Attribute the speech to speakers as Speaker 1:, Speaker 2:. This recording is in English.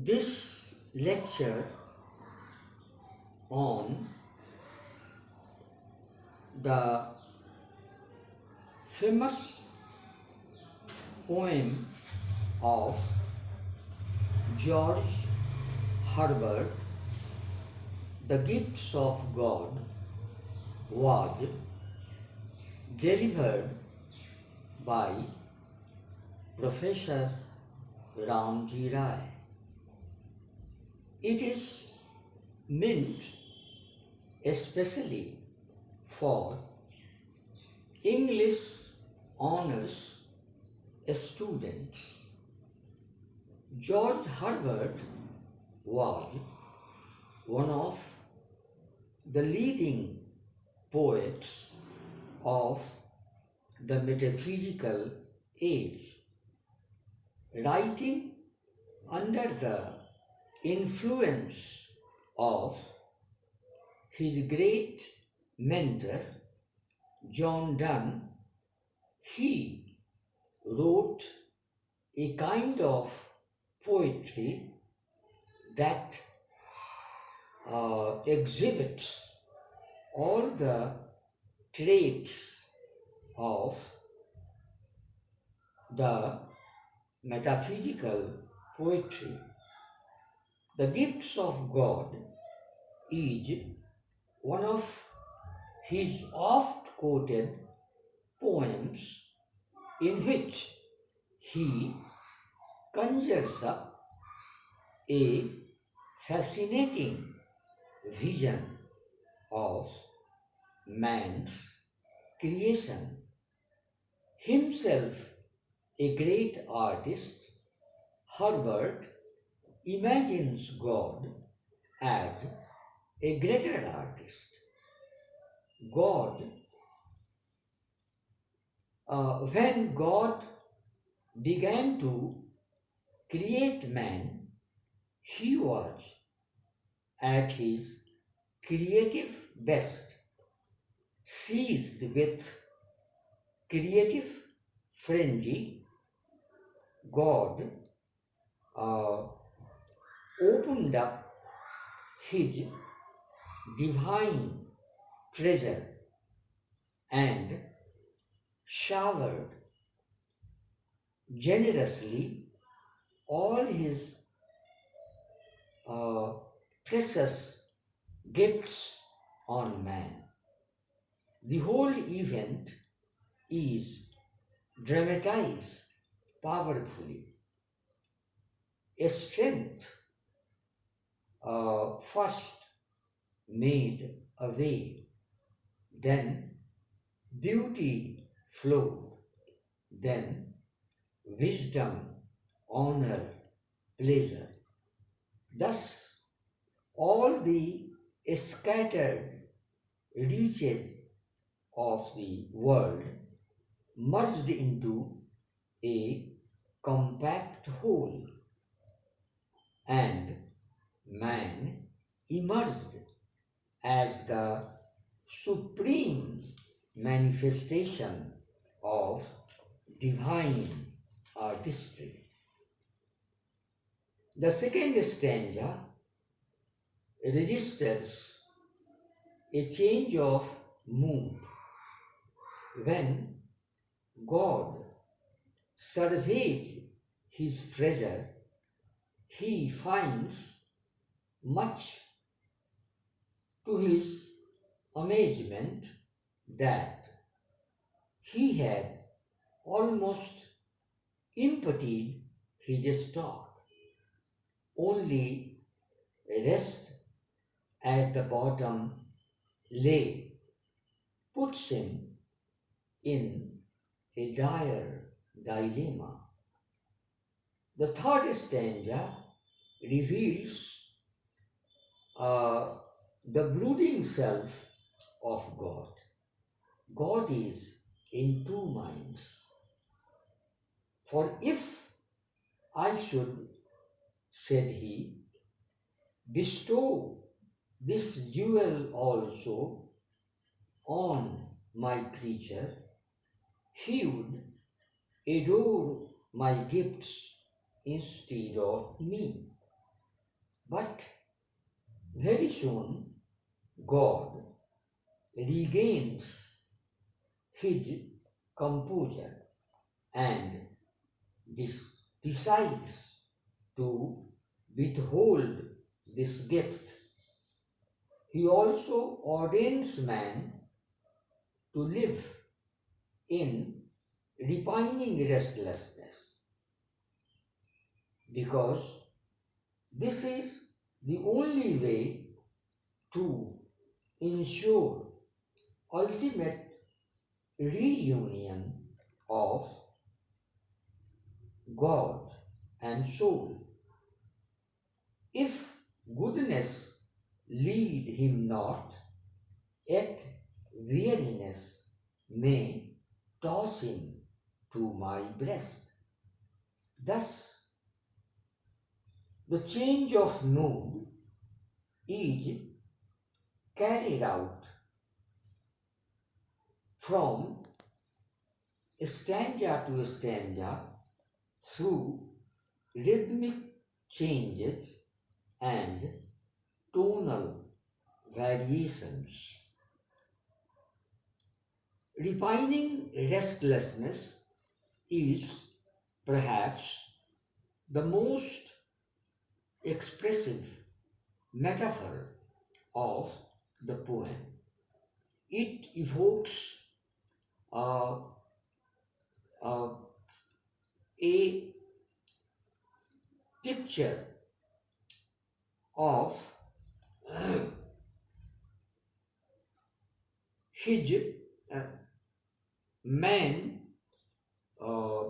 Speaker 1: This lecture on the famous poem of George Herbert, The Gifts of God, was delivered by Professor Ramjee. It is meant especially for English honors students. George Herbert was one of the leading poets of the metaphysical age, writing under the influence of his great mentor John Donne. He wrote a kind of poetry that exhibits all the traits of the metaphysical poetry. The Gifts of God is one of his oft quoted poems in which he conjures up a fascinating vision of man's creation. Himself a great artist, Herbert imagines God as a greater artist. God, when God began to create man, he was at his creative best, seized with creative frenzy. God opened up his divine treasure and showered generously all his precious gifts on man. The whole event is dramatized powerfully. A strength first made a way, then beauty flowed, then wisdom, honor, pleasure. Thus, all the scattered reaches of the world merged into a compact whole, and man emerged as the supreme manifestation of divine artistry. The second stanza registers a change of mood when God surveys his treasure. He finds, much to his amazement, that he had almost emptied his stock. Only rest at the bottom lay, puts him in a dire dilemma. The third stanza reveals the brooding self of God. God is in two minds. For if I should, said he, bestow this jewel also on my creature, he would adore my gifts instead of me. But very soon, God regains his composure and decides to withhold this gift. He also ordains man to live in repining restlessness because this is the only way to ensure ultimate reunion of God and soul. If goodness lead him not, yet weariness may toss him to my breast. Thus, the change of mood is carried out from stanza to stanza through rhythmic changes and tonal variations. Repining restlessness is perhaps the most expressive metaphor of the poem. It evokes uh, uh, a picture of his uh, man uh,